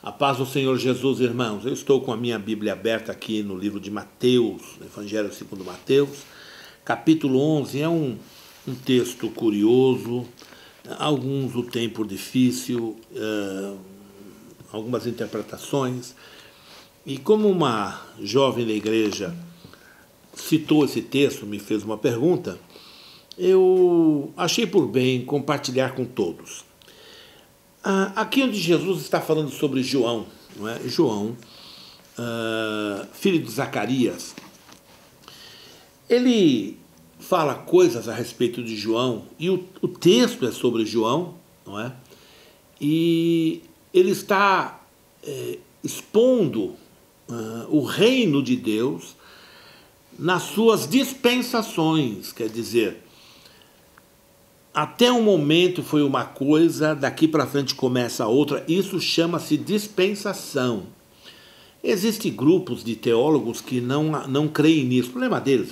A paz do Senhor Jesus, irmãos. Eu estou com a minha Bíblia aberta aqui no livro de Mateus, Evangelho segundo Mateus, capítulo 11. É um texto curioso, alguns o têm por difícil, algumas interpretações. E como uma jovem da igreja citou esse texto, me fez uma pergunta, eu achei por bem compartilhar com todos. Aqui onde Jesus está falando sobre João, não é? João, filho de Zacarias, ele fala coisas a respeito de João, e o texto é sobre João, não é? E ele está expondo o reino de Deus nas suas dispensações, quer dizer, até um momento foi uma coisa, daqui para frente começa outra. Isso chama-se dispensação. Existem grupos de teólogos que não creem nisso. O problema deles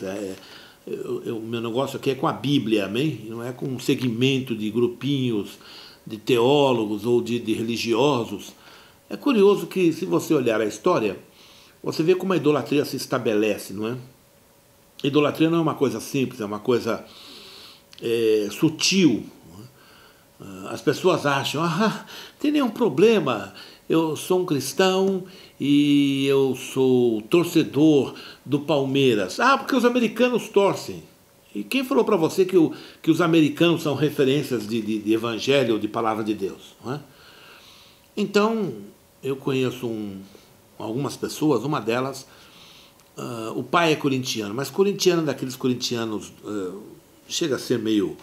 o meu negócio aqui é com a Bíblia, amém? Não é com um segmento de grupinhos de teólogos ou de religiosos. É curioso que, se você olhar a história, você vê como a idolatria se estabelece, não é? Idolatria não é uma coisa simples, é uma coisa sutil. As pessoas acham, não tem nenhum problema, eu sou um cristão e eu sou torcedor do Palmeiras. Porque os americanos torcem. E quem falou para você que os americanos são referências de evangelho ou de palavra de Deus? Não é? Então, eu conheço algumas pessoas, uma delas, o pai é corintiano, mas corintiano daqueles corintianos... chega a ser meio...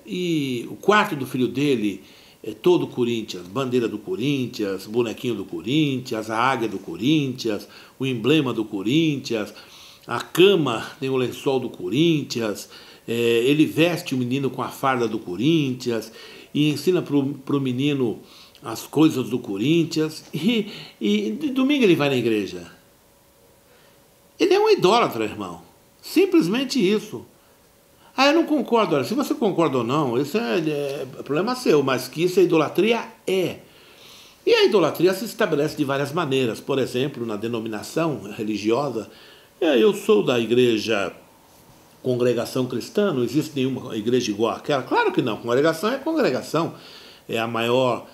e o quarto do filho dele é todo Corinthians, bandeira do Corinthians, bonequinho do Corinthians, a águia do Corinthians, o emblema do Corinthians, a cama tem o lençol do Corinthians, ele veste o menino com a farda do Corinthians e ensina para o menino as coisas do Corinthians e de domingo ele vai na igreja. Ele é um idólatra, irmão. Simplesmente isso. Eu não concordo. Olha, se você concorda ou não, isso é problema seu, mas que isso é idolatria, é. E a idolatria se estabelece de várias maneiras. Por exemplo, na denominação religiosa, eu sou da igreja Congregação Cristã, não existe nenhuma igreja igual àquela. Claro que não, congregação é congregação. É a maior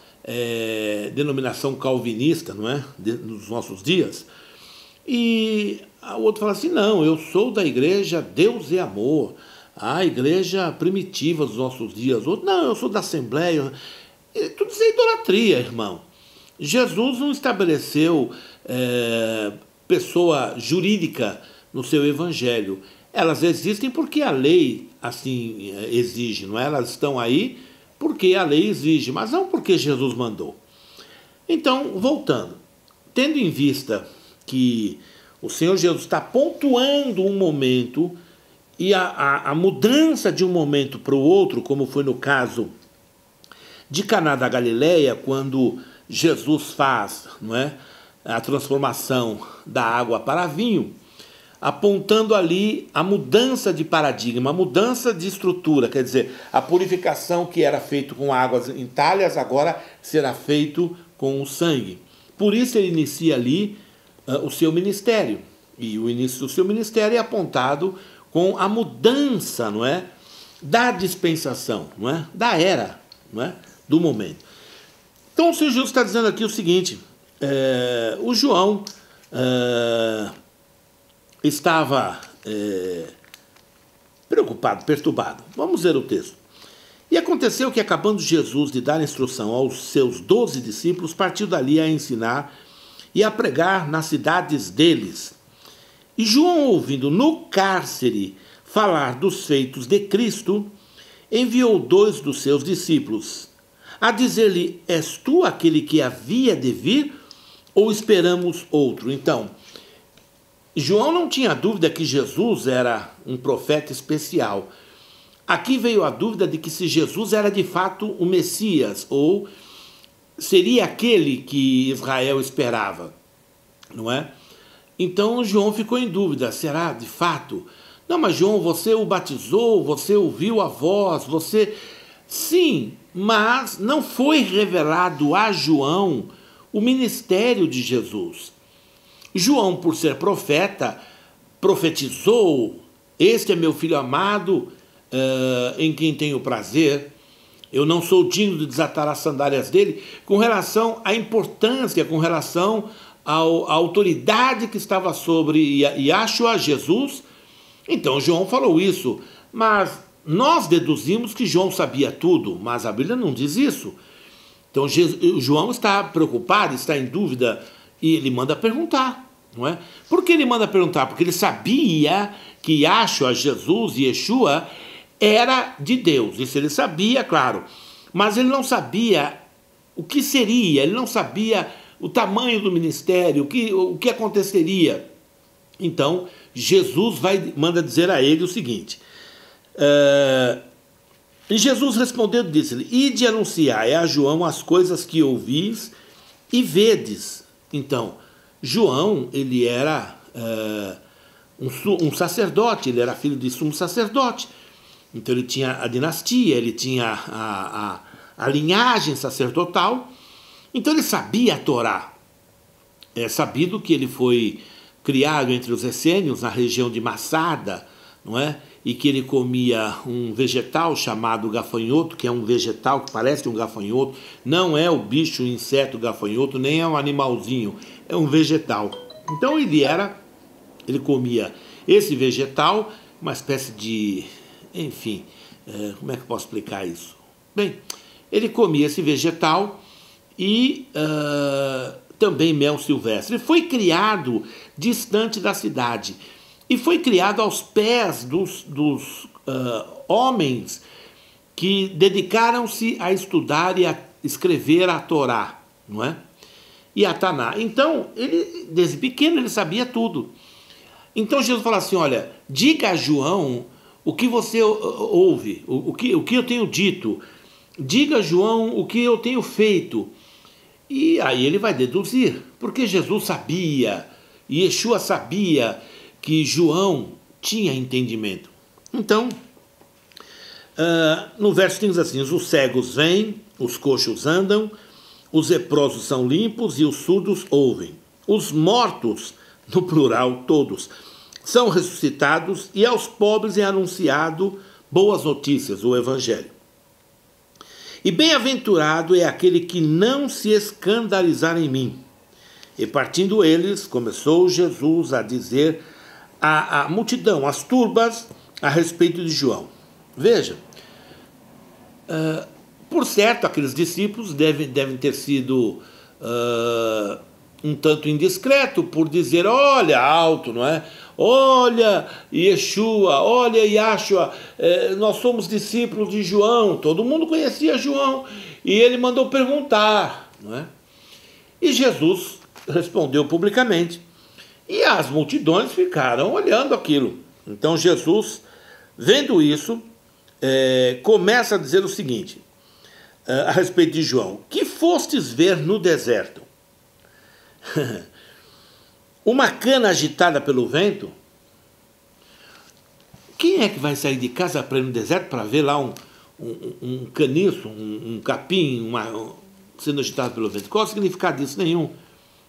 denominação calvinista, não é? Nos nossos dias. E o outro fala assim, não, eu sou da igreja Deus é Amor, a igreja primitiva dos nossos dias. Outro, não, eu sou da Assembleia. Tudo isso é idolatria, irmão. Jesus não estabeleceu pessoa jurídica no seu evangelho. Elas existem porque a lei assim exige, não é? Elas estão aí porque a lei exige, mas não porque Jesus mandou. Então, voltando, tendo em vista que o Senhor Jesus está pontuando um momento e a mudança de um momento para o outro, como foi no caso de Caná da Galileia, quando Jesus faz, não é, a transformação da água para vinho, apontando ali a mudança de paradigma, a mudança de estrutura, quer dizer, a purificação que era feita com águas em talhas, agora será feito com o sangue. Por isso ele inicia ali o seu ministério, e o início do seu ministério é apontado com a mudança, não é, da dispensação, não é, da era, não é, do momento. Então o Senhor Jesus está dizendo aqui o seguinte, o João estava preocupado, perturbado. Vamos ver o texto. E aconteceu que, acabando Jesus de dar instrução aos seus 12 discípulos, partiu dali a ensinar e a pregar nas cidades deles. E João, ouvindo no cárcere falar dos feitos de Cristo, enviou 2 dos seus discípulos a dizer-lhe, és tu aquele que havia de vir ou esperamos outro? Então, João não tinha dúvida que Jesus era um profeta especial. Aqui veio a dúvida de que se Jesus era de fato o Messias ou seria aquele que Israel esperava, não é? Então João ficou em dúvida, será de fato? Não, mas João, você o batizou, você ouviu a voz, você... Sim, mas não foi revelado a João o ministério de Jesus. João, por ser profeta, profetizou: este é meu filho amado, em quem tenho prazer. Eu não sou digno de desatar as sandálias dele, com relação à importância, com relação à autoridade que estava sobre Yahshua, Jesus. Então João falou isso, mas nós deduzimos que João sabia tudo, mas a Bíblia não diz isso. Então João está preocupado, está em dúvida, e ele manda perguntar, não é? Por que ele manda perguntar? Porque ele sabia que Yahshua, Jesus, Yeshua, era de Deus. Isso ele sabia, claro, mas ele não sabia o que seria, ele não sabia o tamanho do ministério, o que aconteceria. Então Jesus manda dizer a ele o seguinte: e Jesus respondeu e disse-lhe: ide anunciai a João as coisas que ouvis e vedes. Então João, ele era um sacerdote, ele era filho de sumo sacerdote. Então ele tinha a dinastia, ele tinha a linhagem sacerdotal. Então ele sabia a Torá. É sabido que ele foi criado entre os essênios, na região de Massada, não é? E que ele comia um vegetal chamado gafanhoto, que é um vegetal que parece um gafanhoto, não é o bicho, o inseto gafanhoto, nem é um animalzinho, é um vegetal. Então ele comia esse vegetal, uma espécie de, enfim, como é que eu posso explicar isso? Bem, ele comia esse vegetal e também mel silvestre. Ele foi criado distante da cidade e foi criado aos pés dos homens que dedicaram-se a estudar e a escrever a Torá, não é? E a Taná. Então, ele, desde pequeno, ele sabia tudo. Então Jesus fala assim: olha, diga a João o que você ouve, o que eu tenho dito. Diga a João o que eu tenho feito. E aí ele vai deduzir, porque Jesus sabia, e Yeshua sabia que João tinha entendimento. Então, no verso diz assim: os cegos vêm, os coxos andam, os leprosos são limpos e os surdos ouvem. Os mortos, no plural todos, são ressuscitados e aos pobres é anunciado boas notícias, o Evangelho. E bem-aventurado é aquele que não se escandalizar em mim. E partindo eles, começou Jesus a dizer à multidão, às turbas, a respeito de João. Veja, por certo, aqueles discípulos devem ter sido um tanto indiscreto por dizer: olha, alto, não é? Olha Yeshua, olha Yahshua, nós somos discípulos de João. Todo mundo conhecia João e ele mandou perguntar, não é? E Jesus respondeu publicamente e as multidões ficaram olhando aquilo. Então Jesus, vendo isso, começa a dizer o seguinte a respeito de João: que fostes ver no deserto? Uma cana agitada pelo vento? Quem é que vai sair de casa para ir no deserto para ver lá um caniço, um capim, sendo agitado pelo vento? Qual é o significado disso? Nenhum. O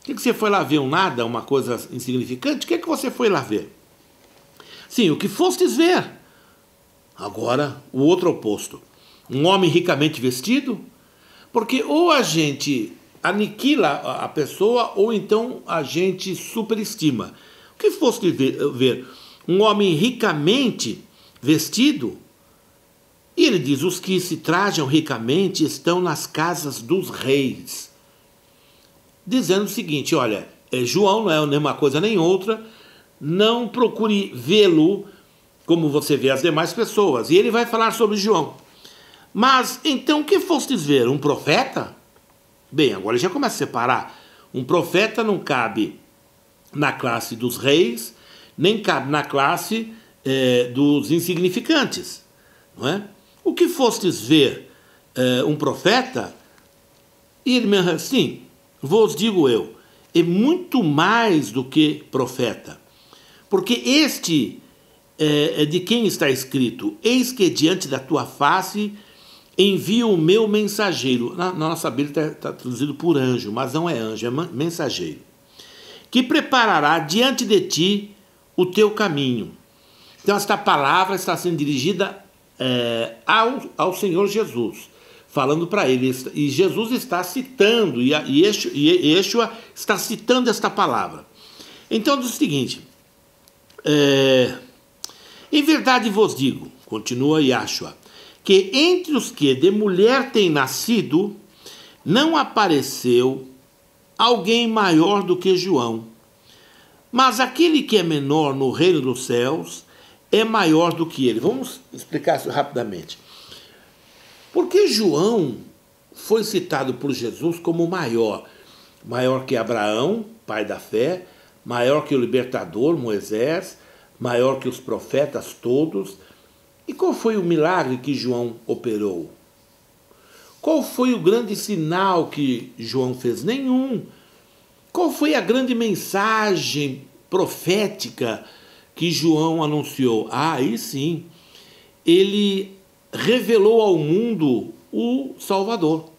que você foi lá ver? Um nada, uma coisa insignificante? O que é que você foi lá ver? Sim, o que fostes ver. Agora, o outro oposto. Um homem ricamente vestido? Porque ou a gente aniquila a pessoa, ou então a gente superestima. O que foste ver? Um homem ricamente vestido? E ele diz: os que se trajam ricamente estão nas casas dos reis. Dizendo o seguinte: olha, João não é nem uma coisa nem outra, não procure vê-lo como você vê as demais pessoas. E ele vai falar sobre João. Mas, então, o que fostes ver? Um profeta? Bem, agora ele já começa a separar. Um profeta não cabe na classe dos reis, nem cabe na classe dos insignificantes, não é? O que fostes ver? Um profeta? E ele me diz: sim, vos digo eu, é muito mais do que profeta, porque este é de quem está escrito: eis que diante da tua face envio o meu mensageiro. Na nossa Bíblia está traduzido por anjo, mas não é anjo, é mensageiro. Que preparará diante de ti o teu caminho. Então esta palavra está sendo dirigida ao Senhor Jesus, falando para ele. E Jesus está citando, e Yeshua está citando esta palavra. Então diz o seguinte, em verdade vos digo, continua Yeshua, que entre os que de mulher têm nascido, não apareceu alguém maior do que João. Mas aquele que é menor no reino dos céus é maior do que ele. Vamos explicar isso rapidamente. Porque João foi citado por Jesus como maior? Maior que Abraão, pai da fé, maior que o libertador, Moisés, maior que os profetas todos. E qual foi o milagre que João operou? Qual foi o grande sinal que João fez? Nenhum. Qual foi a grande mensagem profética que João anunciou? Aí sim, ele revelou ao mundo o Salvador.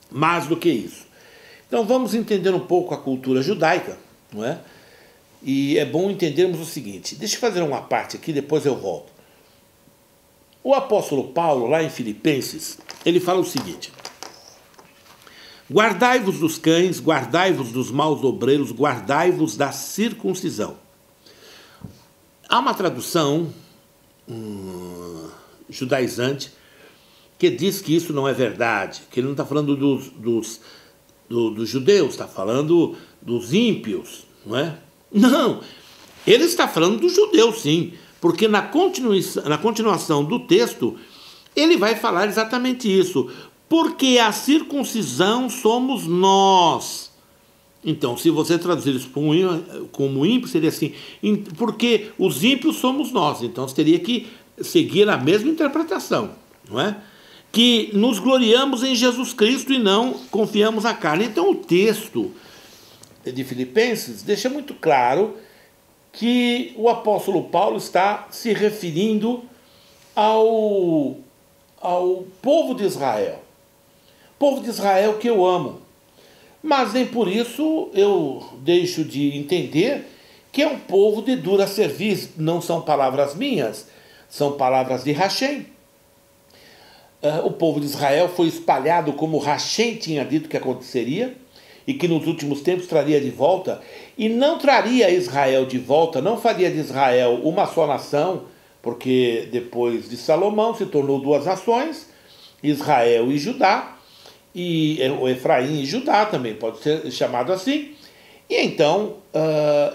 Mais do que isso. Então vamos entender um pouco a cultura judaica, não é? E é bom entendermos o seguinte. Deixa eu fazer uma parte aqui, depois eu volto. O apóstolo Paulo, lá em Filipenses, ele fala o seguinte: guardai-vos dos cães, guardai-vos dos maus obreiros, guardai-vos da circuncisão. Há uma tradução judaizante que diz que isso não é verdade, que ele não está falando dos judeus, está falando dos ímpios, não é? Não, ele está falando dos judeus, sim, porque na continuação do texto ele vai falar exatamente isso. Porque a circuncisão somos nós. Então, se você traduzir isso como ímpio, seria assim, porque os ímpios somos nós. Então, você teria que seguir a mesma interpretação, não é? Que nos gloriamos em Jesus Cristo e não confiamos na carne. Então, o texto de Filipenses deixa muito claro que o apóstolo Paulo está se referindo ao povo de Israel. Povo de Israel que eu amo. Mas nem por isso eu deixo de entender que é um povo de dura cerviz. Não são palavras minhas, são palavras de Hashem. O povo de Israel foi espalhado como Hashem tinha dito que aconteceria e que nos últimos tempos traria de volta. E não traria Israel de volta, não faria de Israel uma só nação, porque depois de Salomão se tornou duas nações, Israel e Judá, e o Efraim e Judá também pode ser chamado assim. E então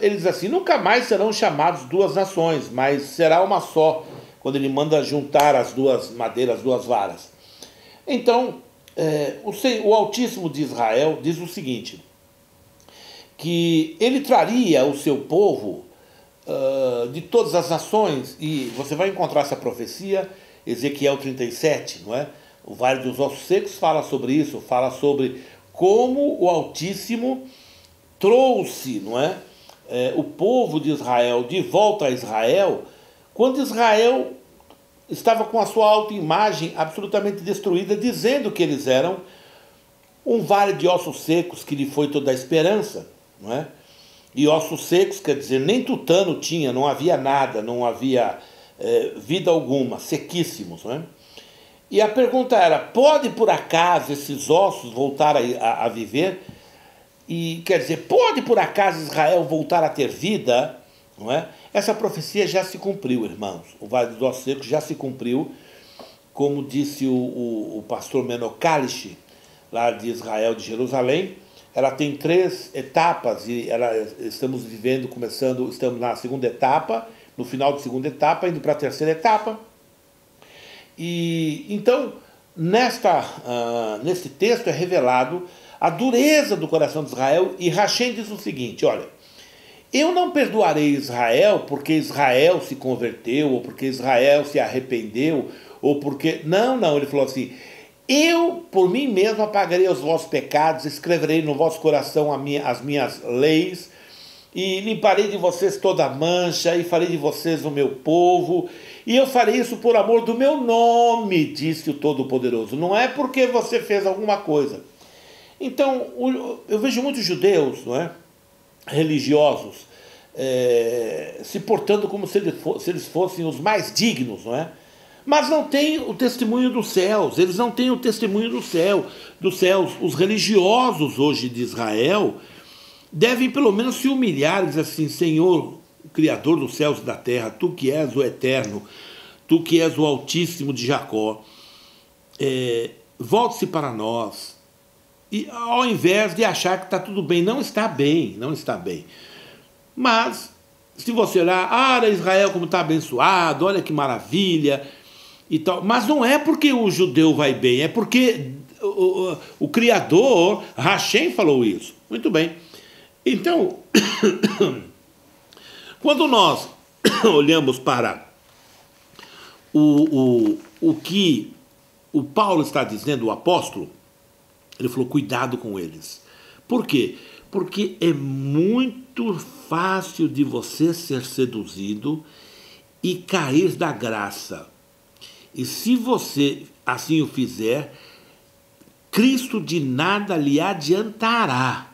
ele diz assim: nunca mais serão chamados duas nações, mas será uma só, quando ele manda juntar as duas madeiras, as duas varas. Então o Altíssimo de Israel diz o seguinte, que ele traria o seu povo de todas as nações, e você vai encontrar essa profecia, Ezequiel 37, não é? O Vale dos Ossos Secos fala sobre isso, fala sobre como o Altíssimo trouxe, não é, o povo de Israel de volta a Israel, quando Israel estava com a sua autoimagem absolutamente destruída, dizendo que eles eram um vale de ossos secos que lhe foi toda a esperança, não é? E ossos secos quer dizer, nem tutano tinha, não havia nada, não havia vida alguma, sequíssimos, não é? E a pergunta era: pode por acaso esses ossos voltar a viver? E quer dizer, pode por acaso Israel voltar a ter vida? Não é? Essa profecia já se cumpriu, irmãos. O Vale dos Ossos Secos já se cumpriu, como disse o pastor Menocalish, lá de Israel, de Jerusalém. Ela tem 3 etapas e estamos na segunda etapa, no final da segunda etapa, indo para a terceira etapa. E então, nesse texto é revelado a dureza do coração de Israel, e Hashem diz o seguinte: olha, eu não perdoarei Israel porque Israel se converteu, ou porque Israel se arrependeu, ou porque... Não, ele falou assim: eu, por mim mesmo, apagarei os vossos pecados, escreverei no vosso coração as minhas leis, e limparei de vocês toda a mancha, e farei de vocês o meu povo, e eu farei isso por amor do meu nome, disse o Todo-Poderoso. Não é porque você fez alguma coisa. Então, eu vejo muitos judeus, não é, religiosos, se portando como se eles fossem os mais dignos, não é? Mas não tem o testemunho dos céus, eles não têm o testemunho dos céus. Os religiosos hoje de Israel devem pelo menos se humilhar e dizer assim: Senhor, Criador dos céus e da terra, Tu que és o Eterno, Tu que és o Altíssimo de Jacó, volte-se para nós. E ao invés de achar que está tudo bem, não está bem, não está bem. Mas, se você olhar, Israel como está abençoado, olha que maravilha, e tal. Mas não é porque o judeu vai bem, é porque o Criador, Hashem, falou isso. Muito bem. Então, quando nós olhamos para o que o Paulo está dizendo, o apóstolo, ele falou: cuidado com eles. Por quê? Porque é muito fácil de você ser seduzido e cair da graça. E se você assim o fizer, Cristo de nada lhe adiantará.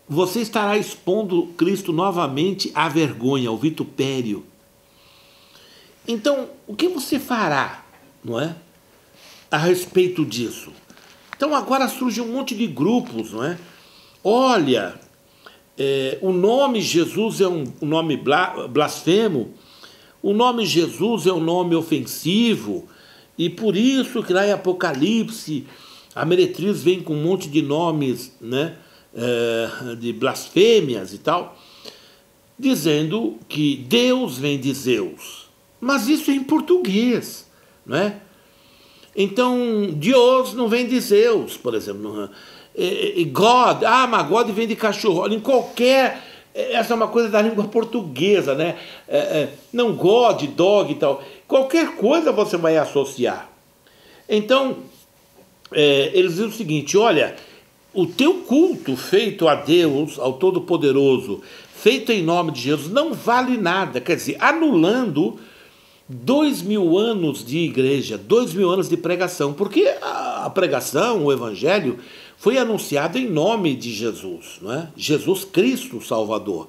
Você estará expondo Cristo novamente à vergonha, ao vitupério. Então, o que você fará, não é, a respeito disso? Então agora surge um monte de grupos, não é? Olha, o nome Jesus é um nome blasfemo, o nome Jesus é um nome ofensivo, e por isso que lá em Apocalipse a meretriz vem com um monte de nomes, né, de blasfêmias e tal, dizendo que Deus vem de Zeus. Mas isso é em português, não é? Então, Deus não vem de Zeus, por exemplo. God, mas God vem de cachorro. Em qualquer... Essa é uma coisa da língua portuguesa, né? Não God, dog e tal. Qualquer coisa você vai associar. Então, eles dizem o seguinte: olha, o teu culto feito a Deus, ao Todo-Poderoso, feito em nome de Jesus, não vale nada. Quer dizer, anulando 2000 anos de igreja, 2000 anos de pregação, porque a pregação, o evangelho, foi anunciado em nome de Jesus, não é? Jesus Cristo Salvador,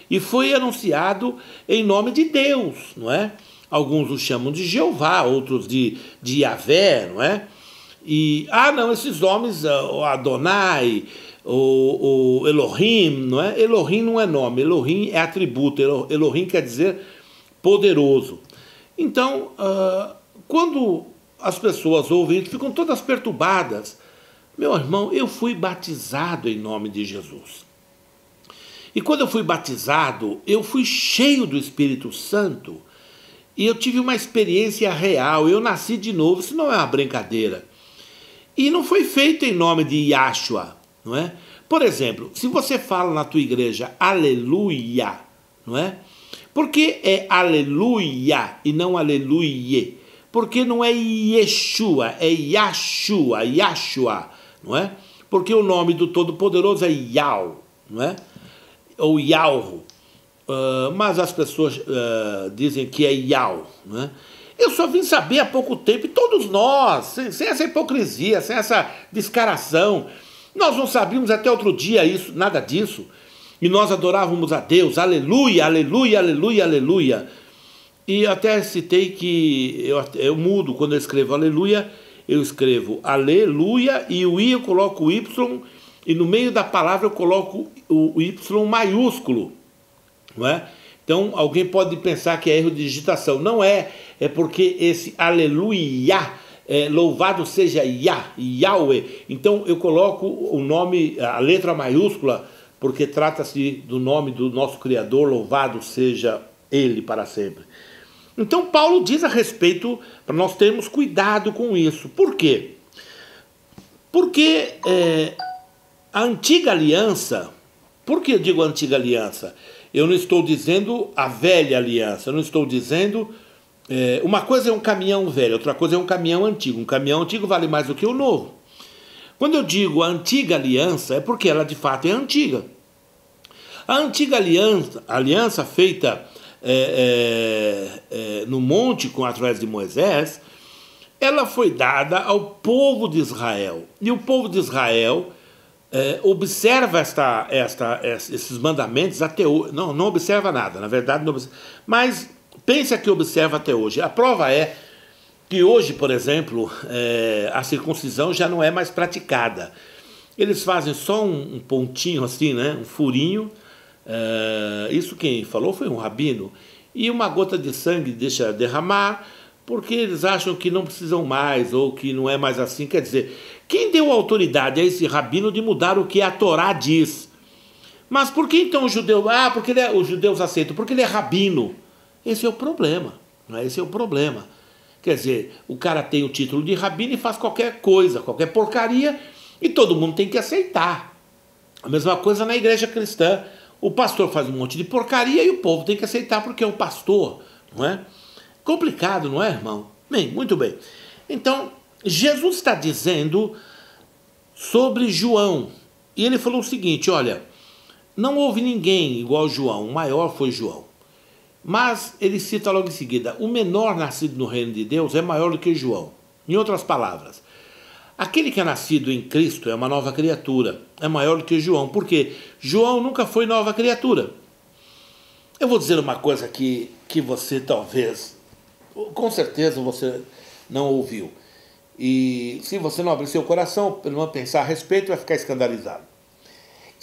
e foi anunciado em nome de Deus, não é? Alguns o chamam de Jeová, outros de Yahvé, não é? E, não, esses homens, o Adonai, o Elohim, não é? Elohim não é nome, Elohim é atributo, Elohim quer dizer poderoso. Então, quando as pessoas ouvem isso, ficam todas perturbadas. Meu irmão, eu fui batizado em nome de Jesus. E quando eu fui batizado, eu fui cheio do Espírito Santo e eu tive uma experiência real, eu nasci de novo, isso não é uma brincadeira. E não foi feito em nome de Yahshua, não é? Por exemplo, se você fala na tua igreja aleluia, não é? Por que é aleluia e não aleluia? Porque não é Yeshua, é Yahshua, não é? Porque o nome do Todo-Poderoso é Yahweh, não é? Ou Yahweh, mas as pessoas dizem que é Yahweh, não é? Eu só vim saber há pouco tempo, e todos nós, sem essa hipocrisia, sem essa descaração, nós não sabíamos até outro dia isso, nada disso. E nós adorávamos a Deus, aleluia, aleluia, aleluia, aleluia. E até citei que eu mudo, quando eu escrevo aleluia, eu escrevo aleluia, e o I eu coloco o Y, e no meio da palavra eu coloco o Y maiúsculo, não é? Então alguém pode pensar que é erro de digitação. Não é, é porque esse aleluia, louvado seja Yahweh. Então eu coloco o nome, a letra maiúscula, porque trata-se do nome do nosso Criador, louvado seja Ele para sempre. Então Paulo diz a respeito, para nós termos cuidado com isso. Por quê? Porque a antiga aliança, por que eu digo antiga aliança? Eu não estou dizendo a velha aliança, eu não estou dizendo... uma coisa é um caminhão velho, outra coisa é um caminhão antigo. Um caminhão antigo vale mais do que o novo. Quando eu digo a antiga aliança, é porque ela de fato é antiga. A antiga aliança feita no monte através de Moisés, ela foi dada ao povo de Israel. E o povo de Israel observa esses mandamentos até hoje. Não observa nada, na verdade, não observa, mas pensa que observa até hoje. A prova é que hoje, por exemplo, a circuncisão já não é mais praticada. Eles fazem só um pontinho assim, né, um furinho. Isso quem falou foi um rabino. E uma gota de sangue deixa derramar, porque eles acham que não precisam mais, ou que não é mais assim. Quer dizer, quem deu autoridade a esse rabino de mudar o que a Torá diz? Mas por que então o judeu... porque os judeus aceitam, porque ele é rabino. Esse é o problema, não é? Esse é o problema. Quer dizer, o cara tem o título de rabino e faz qualquer coisa, qualquer porcaria, e todo mundo tem que aceitar. A mesma coisa na igreja cristã. O pastor faz um monte de porcaria e o povo tem que aceitar porque é o pastor, não é? Complicado, não é, irmão? Bem, muito bem. Então, Jesus está dizendo sobre João. E ele falou o seguinte, olha, não houve ninguém igual João, o maior foi João. Mas ele cita logo em seguida, o menor nascido no reino de Deus é maior do que João. Em outras palavras, aquele que é nascido em Cristo é uma nova criatura, é maior do que João, porque João nunca foi nova criatura. Eu vou dizer uma coisa que você talvez, com certeza você não ouviu. E se você não abrir seu coração, não pensar a respeito, vai ficar escandalizado.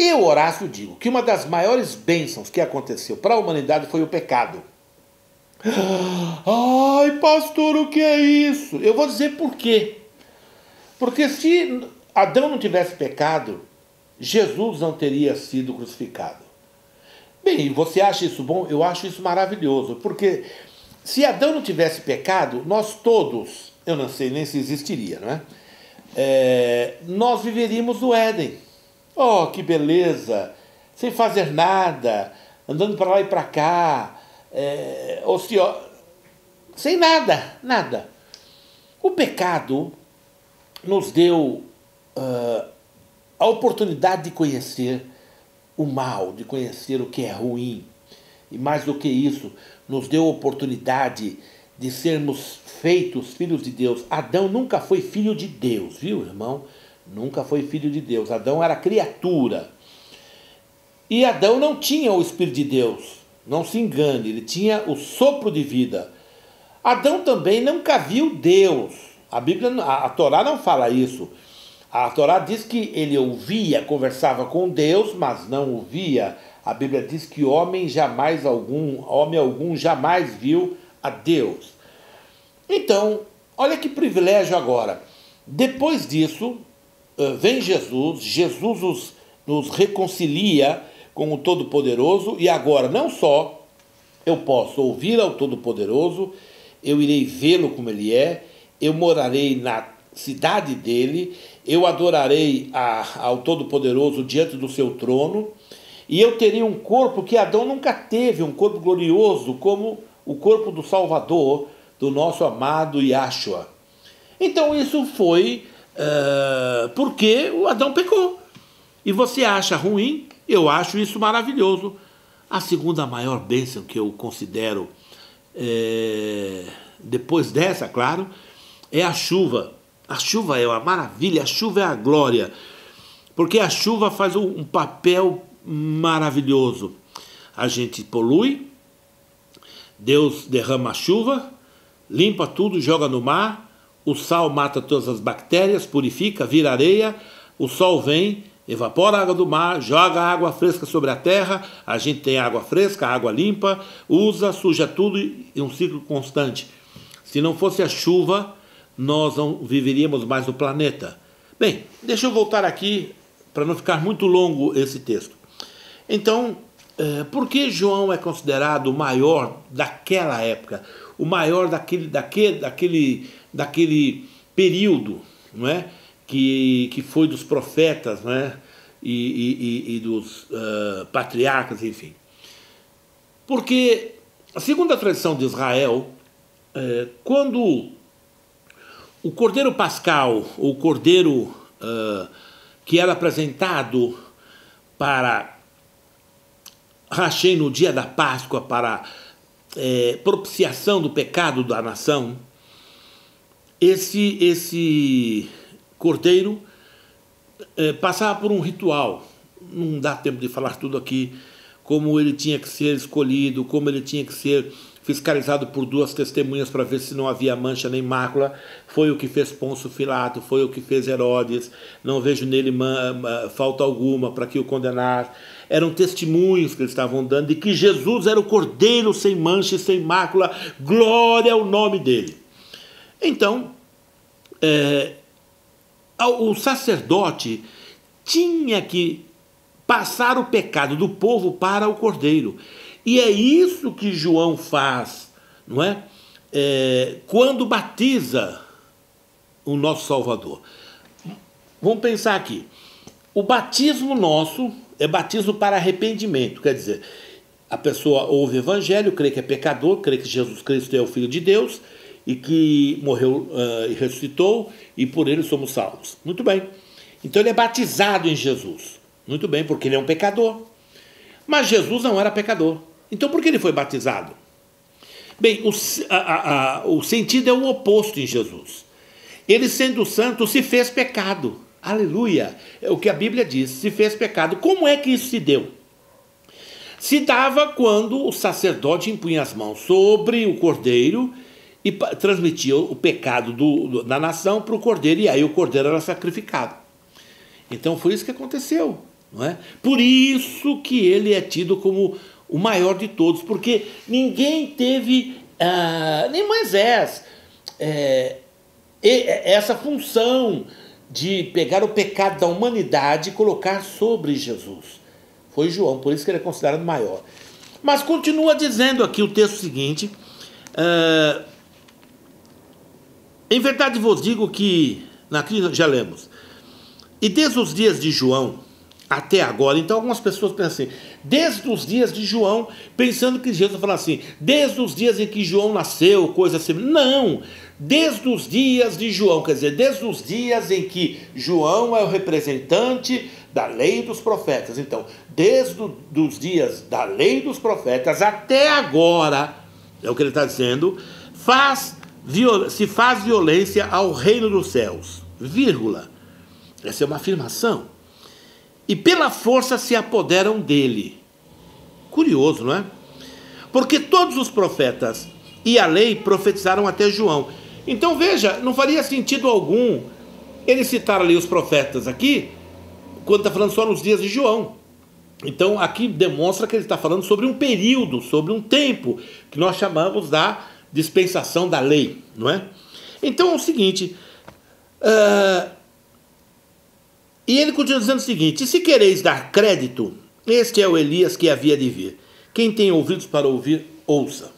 Eu, Horácio, digo que uma das maiores bênçãos que aconteceu para a humanidade foi o pecado. Ai, pastor, o que é isso? Eu vou dizer por quê. Porque se Adão não tivesse pecado, Jesus não teria sido crucificado. Bem, você acha isso bom? Eu acho isso maravilhoso. Porque se Adão não tivesse pecado, nós todos, eu não sei nem se existiria, não é? Nós viveríamos no Éden. Oh, que beleza! Sem fazer nada, andando para lá e para cá, sem nada, nada. O pecado nos deu a oportunidade de conhecer o mal, de conhecer o que é ruim. E mais do que isso, nos deu a oportunidade de sermos feitos filhos de Deus. Adão nunca foi filho de Deus, viu, irmão? Nunca foi filho de Deus. Adão era criatura. E Adão não tinha o Espírito de Deus. Não se engane, ele tinha o sopro de vida. Adão também nunca viu Deus. A Bíblia, a Torá não fala isso. A Torá diz que ele ouvia, conversava com Deus, mas não ouvia. A Bíblia diz que homem algum jamais viu a Deus. Então, olha que privilégio agora. Depois disso, vem Jesus nos reconcilia com o Todo-Poderoso, e agora não só eu posso ouvir ao Todo-Poderoso, eu irei vê-lo como ele é, eu morarei na cidade dele, eu adorarei ao Todo-Poderoso diante do seu trono, e eu terei um corpo que Adão nunca teve, um corpo glorioso como o corpo do Salvador, do nosso amado Yahshua. Então isso foi porque o Adão pecou. E você acha ruim? Eu acho isso maravilhoso. A segunda maior bênção que eu considero, depois dessa, claro, é a chuva. A chuva é uma maravilha, a chuva é a glória. Porque a chuva faz um papel maravilhoso. A gente polui, Deus derrama a chuva, limpa tudo, joga no mar, o sal mata todas as bactérias, purifica, vira areia, o sol vem, evapora a água do mar, joga água fresca sobre a terra, a gente tem água fresca, água limpa, usa, suja tudo e um ciclo constante. Se não fosse a chuva, nós não viveríamos mais no planeta. Bem, deixa eu voltar aqui para não ficar muito longo esse texto. Então, por que João é considerado o maior daquela época? O maior daquele período, não é? Que foi dos profetas, não é? e dos patriarcas, enfim. Porque, segundo a tradição de Israel, quando o cordeiro pascal, ou o cordeiro que era apresentado para Hashem no dia da Páscoa para propiciação do pecado da nação, esse cordeiro passava por um ritual. Não dá tempo de falar tudo aqui, como ele tinha que ser escolhido, como ele tinha que ser fiscalizado por 2 testemunhas para ver se não havia mancha nem mácula. Foi o que fez Pôncio Pilato, foi o que fez Herodes. Não vejo nele falta alguma para que o condenar. Eram testemunhos que eles estavam dando de que Jesus era o cordeiro sem mancha e sem mácula. Glória ao nome dele. Então, o sacerdote tinha que passar o pecado do povo para o cordeiro. E é isso que João faz, não é? Quando batiza o nosso Salvador. Vamos pensar aqui. O batismo nosso é batismo para arrependimento. Quer dizer, a pessoa ouve o evangelho, crê que é pecador, crê que Jesus Cristo é o Filho de Deus e que morreu e ressuscitou e por ele somos salvos. Muito bem. Então ele é batizado em Jesus. Muito bem, porque ele é um pecador. Mas Jesus não era pecador. Então por que ele foi batizado? Bem, o sentido é o oposto em Jesus. Ele, sendo santo, se fez pecado. Aleluia! É o que a Bíblia diz, se fez pecado. Como é que isso se deu? Se dava quando o sacerdote impunha as mãos sobre o cordeiro e transmitia o pecado da nação para o cordeiro, e aí o cordeiro era sacrificado. Então foi isso que aconteceu, não é? Por isso que ele é tido como o maior de todos, porque ninguém teve, nem Moisés, essa função de pegar o pecado da humanidade e colocar sobre Jesus. Foi João, por isso que ele é considerado maior. Mas continua dizendo aqui o texto seguinte: em verdade vos digo que, aqui já lemos, e desde os dias de João até agora, então algumas pessoas pensam assim, desde os dias de João, pensando que Jesus fala assim, desde os dias em que João nasceu, coisa assim. Não, desde os dias de João, quer dizer, desde os dias em que João é o representante da lei dos profetas. Então, desde os dias da lei dos profetas até agora, é o que ele está dizendo, se faz violência ao reino dos céus, vírgula. Essa é uma afirmação. E pela força se apoderam dele. Curioso, não é? Porque todos os profetas e a lei profetizaram até João. Então veja, não faria sentido algum ele citar ali os profetas aqui, quando está falando só nos dias de João. Então aqui demonstra que ele está falando sobre um período, sobre um tempo, que nós chamamos da dispensação da lei, não é? Então é o seguinte, e ele continua dizendo o seguinte: se quereis dar crédito, este é o Elias que havia de vir. Quem tem ouvidos para ouvir, ouça.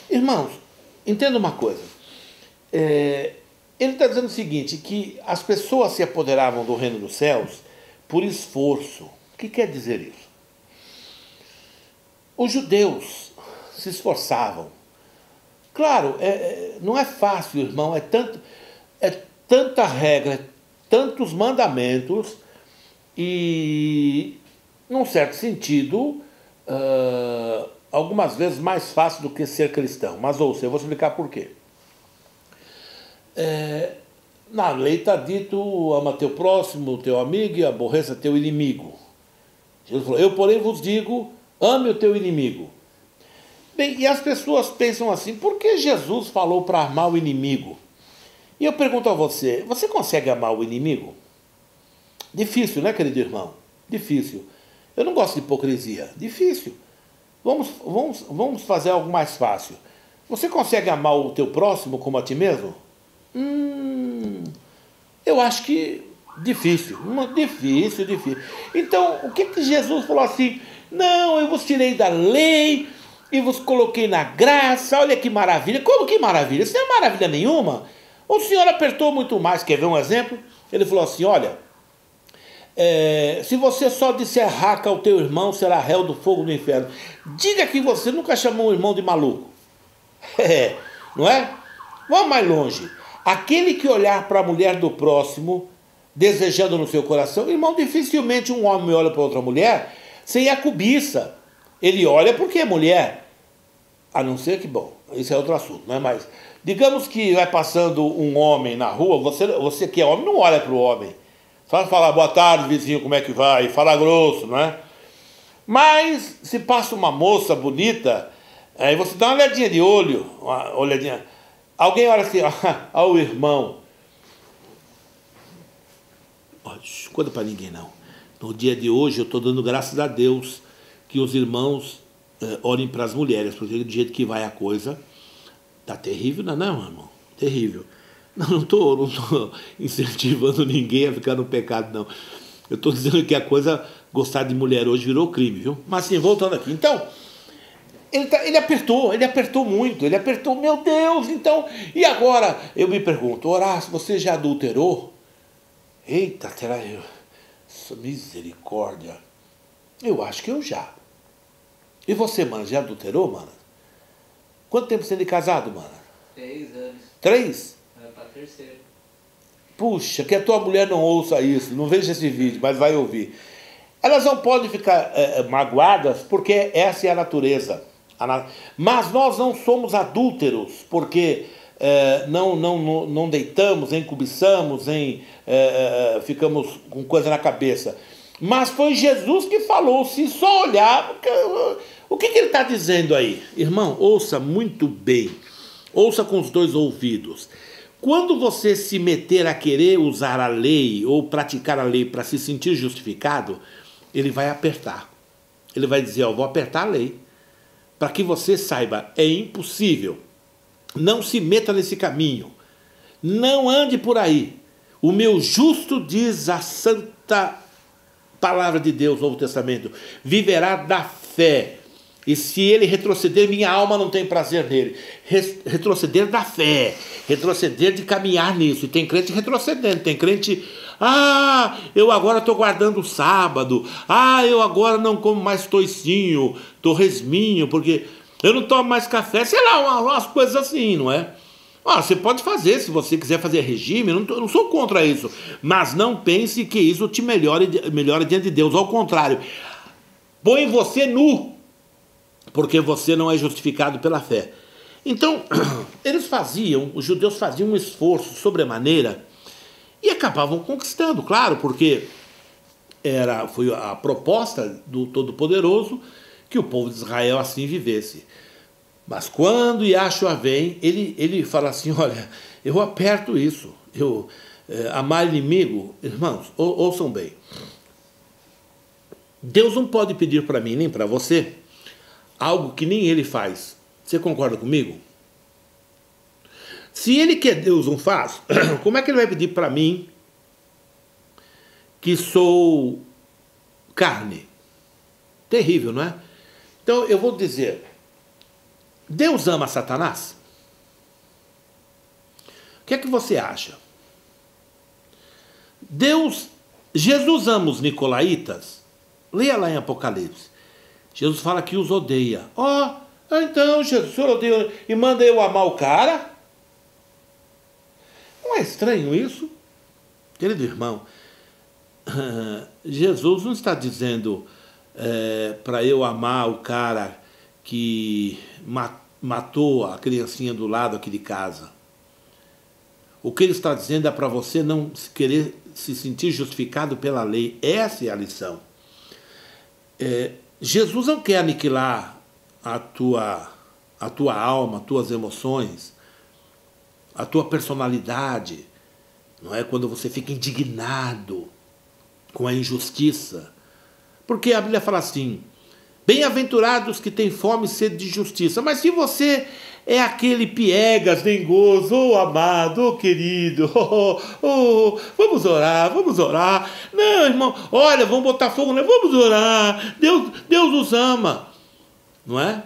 Irmãos, entenda uma coisa. Ele está dizendo o seguinte, que as pessoas se apoderavam do reino dos céus por esforço. O que quer dizer isso? Os judeus se esforçavam. Claro, não é fácil, irmão, é tanta regra, tantos mandamentos e, num certo sentido, algumas vezes mais fácil do que ser cristão. Mas ouça, eu vou explicar por quê. Na lei está dito, ama teu próximo, teu amigo, e aborreça teu inimigo. Jesus falou, eu porém vos digo, ame o teu inimigo. Bem, e as pessoas pensam assim, por que Jesus falou para amar o inimigo? E eu pergunto a você, você consegue amar o inimigo? Difícil, né, querido irmão? Difícil. Eu não gosto de hipocrisia. Difícil. Vamos fazer algo mais fácil. Você consegue amar o teu próximo como a ti mesmo? Eu acho que difícil. Difícil. Então, o que Jesus falou assim? Não, eu vos tirei da lei e vos coloquei na graça. Olha que maravilha. Como que maravilha? Isso não é maravilha nenhuma. O Senhor apertou muito mais. Quer ver um exemplo? Ele falou assim, olha, se você só disser raca ao teu irmão, será réu do fogo do inferno. Diga que você nunca chamou um irmão de maluco. Não é? Vamos mais longe. Aquele que olhar para a mulher do próximo desejando no seu coração. Irmão, dificilmente um homem olha para outra mulher sem a cobiça. Ele olha porque é mulher. A não ser que, bom, isso é outro assunto, não é mais. Digamos que vai passando um homem na rua, você que é homem não olha para o homem. Só fala, boa tarde, vizinho, como é que vai? Fala grosso, não é? Mas se passa uma moça bonita, aí você dá uma olhadinha de olho, uma olhadinha. Alguém olha assim, ó, o irmão. Conta para ninguém não. No dia de hoje eu estou dando graças a Deus que os irmãos olhem para as mulheres, porque do jeito que vai a coisa, tá terrível, não, irmão? Terrível. Não estou incentivando ninguém a ficar no pecado, não. Eu estou dizendo que a coisa, gostar de mulher hoje virou crime, viu? Mas assim, voltando aqui. Então, ele apertou muito, meu Deus, então... E agora, eu me pergunto, Horácio, você já adulterou? Eita, será eu? Misericórdia. Eu acho que eu já. E você, mano, já adulterou, mano? Quanto tempo você tem de casado, mano? 3 anos. 3? Vai pra 3º. Puxa, que a tua mulher não ouça isso, não veja esse vídeo, mas vai ouvir. Elas não podem ficar magoadas, porque essa é a natureza. Mas nós não somos adúlteros, porque não deitamos, nem cobiçamos, ficamos com coisa na cabeça. Mas foi Jesus que falou, se só olhar... O que ele está dizendo aí? Irmão, ouça muito bem. Ouça com os 2 ouvidos. Quando você se meter a querer usar a lei ou praticar a lei para se sentir justificado, ele vai apertar. Ele vai dizer, vou apertar a lei. Para que você saiba, é impossível. Não se meta nesse caminho. Não ande por aí. O meu justo, diz a santa palavra de Deus, Novo Testamento, viverá da fé. E se ele retroceder, minha alma não tem prazer nele. Retroceder da fé. Retroceder de caminhar nisso. E tem crente retrocedendo. Tem crente... eu agora estou guardando o sábado. Eu agora não como mais toicinho, torresminho, porque eu não tomo mais café. Sei lá, umas coisas assim, não é? Você pode fazer, se você quiser fazer regime, eu não sou contra isso. Mas não pense que isso te melhore diante de Deus. Ao contrário, põe você nu, porque você não é justificado pela fé. Então, os judeus faziam um esforço sobremaneira e acabavam conquistando, claro, porque foi a proposta do Todo-Poderoso que o povo de Israel assim vivesse. Mas quando Yahshua vem, ele fala assim, olha, eu aperto isso, amar inimigo, irmãos, ouçam bem. Deus não pode pedir para mim, nem para você, algo que nem ele faz. Você concorda comigo? Se ele que é Deus não faz, como é que ele vai pedir para mim, que sou carne? Terrível, não é? Então eu vou dizer, Deus ama Satanás? O que é que você acha? Jesus ama os nicolaítas? Leia lá em Apocalipse. Jesus fala que os odeia. Então Jesus, o senhor odeia e manda eu amar o cara? Não é estranho isso? Querido irmão, Jesus não está dizendo para eu amar o cara que matou a criancinha do lado aqui de casa. O que ele está dizendo é para você não querer se sentir justificado pela lei. Essa é a lição. Jesus não quer aniquilar a tua alma, as tuas emoções, a tua personalidade. Não é quando você fica indignado com a injustiça. Porque a Bíblia fala assim, bem-aventurados que têm fome e sede de justiça. Mas se você é aquele piegas, dengoso, amado, querido, vamos orar. Não, irmão, olha, vamos botar fogo, né? Vamos orar. Deus nos ama. Não é?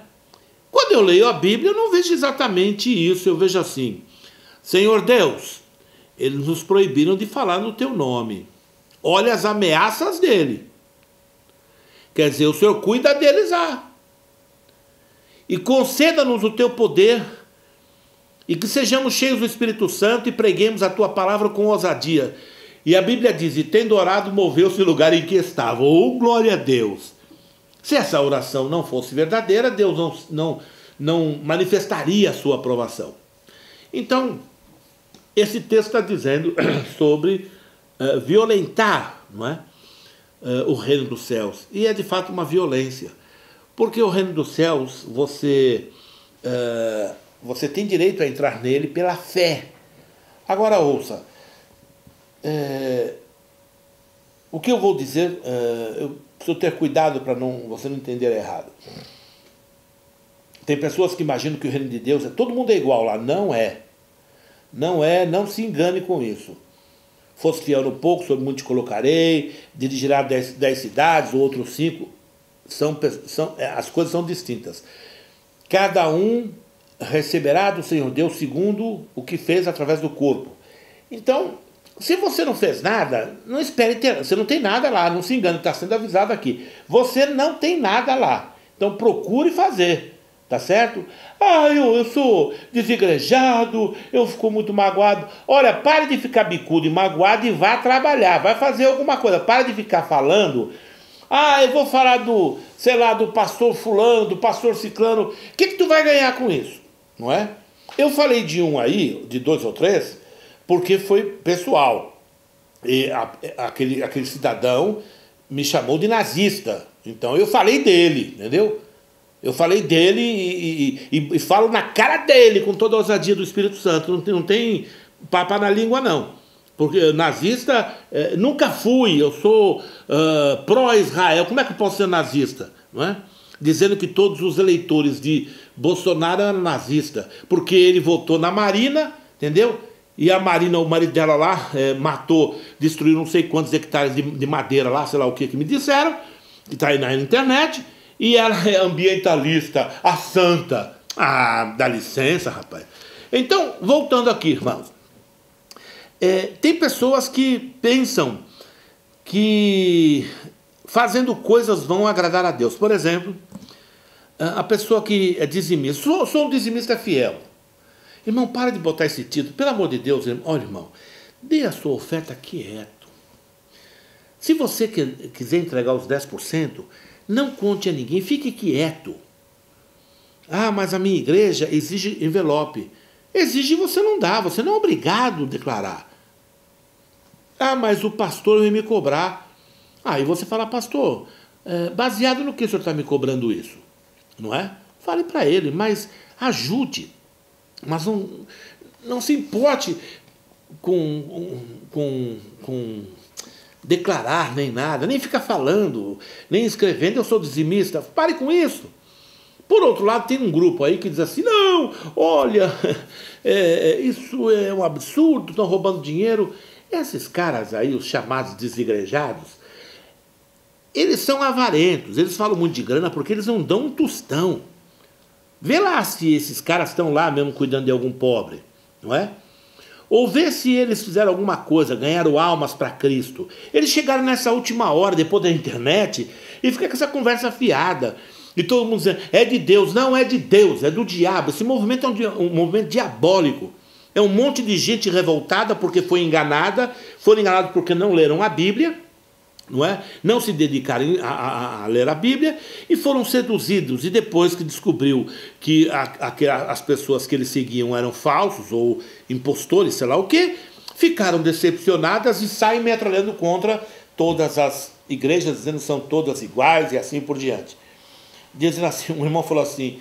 Quando eu leio a Bíblia, eu não vejo exatamente isso. Eu vejo assim, Senhor Deus, eles nos proibiram de falar no teu nome. Olha as ameaças dele. Quer dizer, o Senhor cuida deles e conceda-nos o teu poder e que sejamos cheios do Espírito Santo e preguemos a tua palavra com ousadia. E a Bíblia diz, e tendo orado, moveu-se do lugar em que estava. Oh, glória a Deus! Se essa oração não fosse verdadeira, Deus não manifestaria a sua aprovação. Então, esse texto está dizendo sobre violentar, não é? O reino dos céus. E é de fato uma violência. Porque o reino dos céus, você tem direito a entrar nele pela fé. Agora ouça, o que eu vou dizer, eu preciso ter cuidado para você não entender errado. Tem pessoas que imaginam que o reino de Deus todo mundo é igual lá. Não é. Não é, não se engane com isso. Fosse fiel no pouco, sobre muito te colocarei, dirigirá 10 cidades, ou outros 5. As coisas são distintas. Cada um receberá do Senhor Deus segundo o que fez através do corpo. Então, se você não fez nada, não espere ter. Você não tem nada lá, não se engane, está sendo avisado aqui. Você não tem nada lá. Então procure fazer. Tá certo? Eu sou desigrejado, eu fico muito magoado. Olha, pare de ficar bicudo e magoado e vá trabalhar, vai fazer alguma coisa. Para de ficar falando. Eu vou falar do pastor fulano, do pastor ciclano. O que tu vai ganhar com isso? Não é? Eu falei de um aí, de 2 ou 3, porque foi pessoal. E aquele cidadão me chamou de nazista. Então eu falei dele, entendeu? Eu falei dele e falo na cara dele com toda a ousadia do Espírito Santo. Não tem papa na língua, não. Porque nazista, nunca fui. Eu sou pró-Israel. Como é que eu posso ser nazista? Não é? Dizendo que todos os eleitores de Bolsonaro eram nazistas. Porque ele votou na Marina, entendeu? E a Marina, o marido dela lá, destruiu não sei quantos hectares de madeira lá, sei lá o que me disseram, que está aí na internet. E ela é ambientalista, a santa. Dá licença, rapaz. Então, voltando aqui, irmãos. Tem pessoas que pensam que fazendo coisas vão agradar a Deus. Por exemplo, a pessoa que é dizimista. Sou um dizimista fiel. Irmão, para de botar esse título. Pelo amor de Deus, irmão. Olha, irmão, dê a sua oferta quieto. Se você quiser entregar os 10%, não conte a ninguém, fique quieto. Mas a minha igreja exige envelope. Exige, você não dá, você não é obrigado a declarar. Mas o pastor vai me cobrar. Aí você fala, pastor, baseado no que o senhor está me cobrando isso? Não é? Fale para ele, mas ajude. Mas não se importe com declarar nem nada, nem ficar falando, nem escrevendo, eu sou dizimista. Pare com isso. Por outro lado, tem um grupo aí que diz assim, não, olha, isso é um absurdo, estão roubando dinheiro. Esses caras aí, os chamados desigrejados, eles são avarentos, eles falam muito de grana porque eles não dão um tostão. Vê lá se esses caras estão lá mesmo cuidando de algum pobre, não é? Ou vê se eles fizeram alguma coisa, ganharam almas para Cristo. Eles chegaram nessa última hora, depois da internet, e fica com essa conversa fiada. E todo mundo dizendo, é de Deus. Não é de Deus, é do diabo. Esse movimento é um movimento diabólico. É um monte de gente revoltada porque foi enganada, foram enganados porque não leram a Bíblia, não é? Não se dedicaram a ler a Bíblia e foram seduzidos. E depois que descobriu que as pessoas que eles seguiam eram falsos ou impostores, sei lá o quê, ficaram decepcionadas e saem metralhando contra todas as igrejas, dizendo que são todas iguais e assim por diante. Dizendo assim, um irmão falou assim,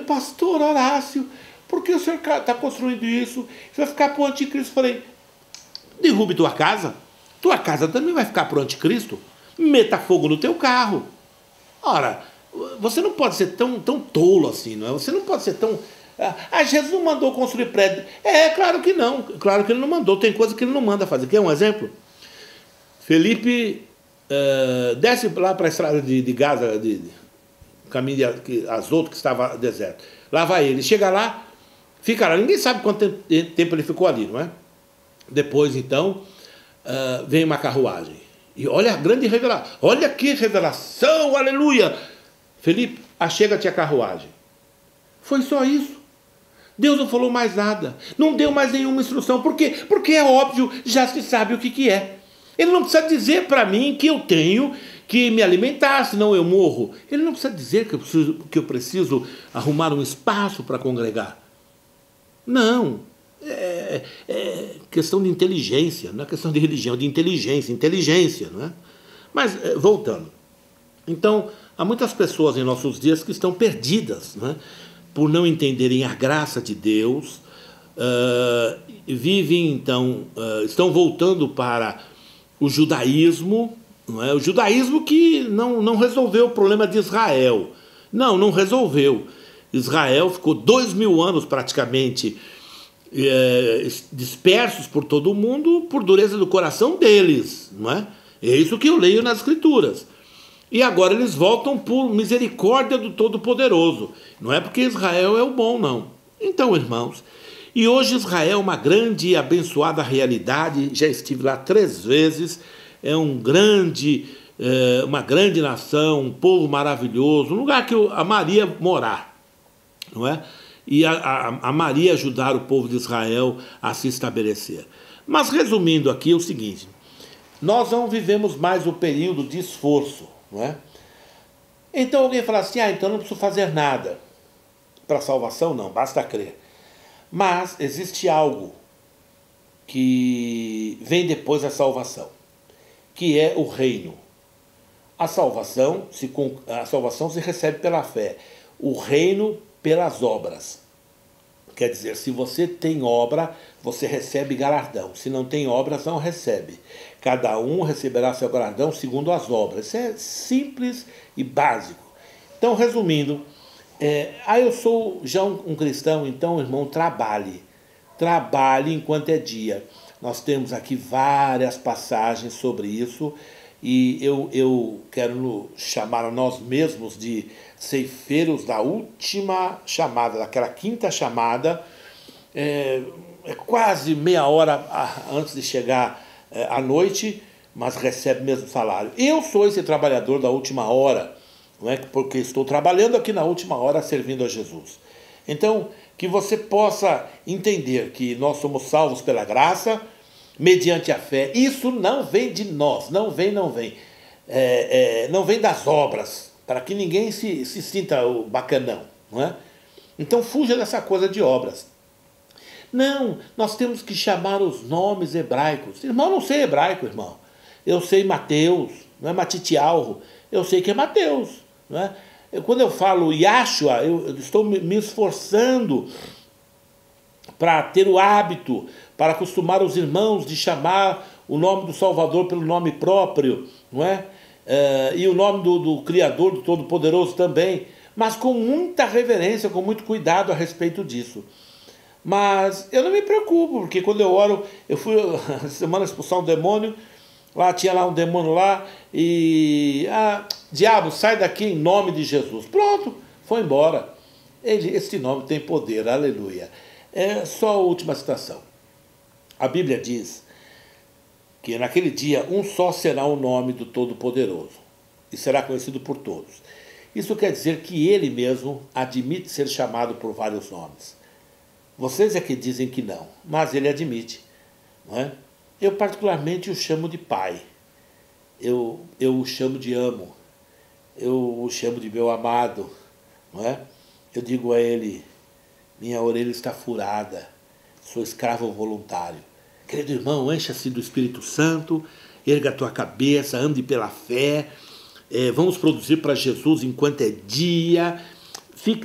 pastor Horácio, por que o senhor está construindo isso? Você vai ficar para o anticristo. Eu falei, derrube tua casa. Tua casa também vai ficar para o anticristo. Meta fogo no teu carro. Ora, você não pode ser tão tolo assim, não é? Você não pode ser tão... Jesus não mandou construir prédio. Claro que não. Claro que ele não mandou. Tem coisa que ele não manda fazer. Quer um exemplo? Felipe desce lá para a estrada de Gaza, caminho de Azoto, que estava deserto. Lá vai ele. Chega lá, fica lá. Ninguém sabe quanto tempo ele ficou ali, não é? Depois, então... vem uma carruagem. E olha a grande revelação. Olha que revelação, aleluia. Felipe, achega-te a carruagem. Foi só isso. Deus não falou mais nada, não deu mais nenhuma instrução. Por quê? Porque é óbvio, já se sabe o que é. Ele não precisa dizer para mim que eu tenho que me alimentar, senão eu morro. Ele não precisa dizer que eu preciso arrumar um espaço para congregar. Não. É questão de inteligência, não é questão de religião, de inteligência, não é? Mas, voltando. Então, há muitas pessoas em nossos dias que estão perdidas, não é? Por não entenderem a graça de Deus, vivem, então, estão voltando para o judaísmo, não é? O judaísmo que não resolveu o problema de Israel. Não resolveu. Israel ficou 2000 anos praticamente dispersos por todo o mundo por dureza do coração deles, não é? É isso que eu leio nas Escrituras. E agora eles voltam por misericórdia do Todo-Poderoso. Não é porque Israel é o bom, não. Então, irmãos, e hoje Israel é uma grande e abençoada realidade. Já estive lá 3 vezes. É uma grande nação, um povo maravilhoso, um lugar que eu amaria morar, não é? E amaria ajudar o povo de Israel a se estabelecer. Mas resumindo aqui é o seguinte: nós não vivemos mais o período de esforço. Não é? Então alguém fala assim, então não preciso fazer nada para a salvação, não, basta crer. Mas existe algo que vem depois da salvação, que é o reino. A salvação se recebe pela fé, o reino pelas obras. Quer dizer, se você tem obra, você recebe galardão. Se não tem obras, não recebe. Cada um receberá seu galardão segundo as obras. Isso é simples e básico. Então, resumindo, eu sou já um cristão, então, irmão, trabalhe. Trabalhe enquanto é dia. Nós temos aqui várias passagens sobre isso, e eu quero chamar a nós mesmos de ceifeiros da última chamada, daquela 5ª chamada, quase meia hora antes de chegar à noite, mas recebe o mesmo salário. Eu sou esse trabalhador da última hora, não é? Porque estou trabalhando aqui na última hora servindo a Jesus. Então, que você possa entender que nós somos salvos pela graça, mediante a fé. Isso não vem de nós, não vem. Não vem das obras, para que ninguém se sinta o bacanão, não é? Então fuja dessa coisa de obras. Não, nós temos que chamar os nomes hebraicos. Irmão, eu não sei hebraico, irmão. Eu sei Mateus, não é Matitialro. Eu sei que é Mateus, não é? Quando eu falo Yashua, eu estou me esforçando para ter o hábito, para acostumar os irmãos de chamar o nome do Salvador pelo nome próprio, não é? E o nome do Criador, do Todo-Poderoso também, mas com muita reverência, com muito cuidado a respeito disso. Mas eu não me preocupo, porque quando eu oro, eu fui essa semana expulsar um demônio, tinha lá um demônio lá, e diabo, sai daqui em nome de Jesus. Pronto, foi embora. Esse nome tem poder, aleluia. Só a última citação. A Bíblia diz que naquele dia um só será o nome do Todo-Poderoso, e será conhecido por todos. Isso quer dizer que ele mesmo admite ser chamado por vários nomes. Vocês é que dizem que não, mas ele admite, não é? Eu particularmente o chamo de pai, eu o chamo de amo, eu o chamo de meu amado, não é? Eu digo a ele, minha orelha está furada, sou escravo voluntário. Querido irmão, encha-se do Espírito Santo, erga a tua cabeça, ande pela fé, vamos produzir para Jesus enquanto é dia.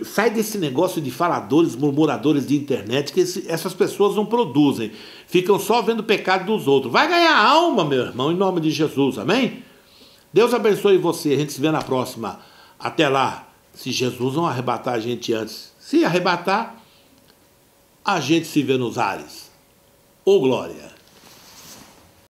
Sai desse negócio de faladores, murmuradores de internet, que essas pessoas não produzem, ficam só vendo o pecado dos outros. Vai ganhar alma, meu irmão, em nome de Jesus, amém? Deus abençoe você, a gente se vê na próxima. Até lá, se Jesus não arrebatar a gente antes. Se arrebatar, a gente se vê nos ares. Ô glória!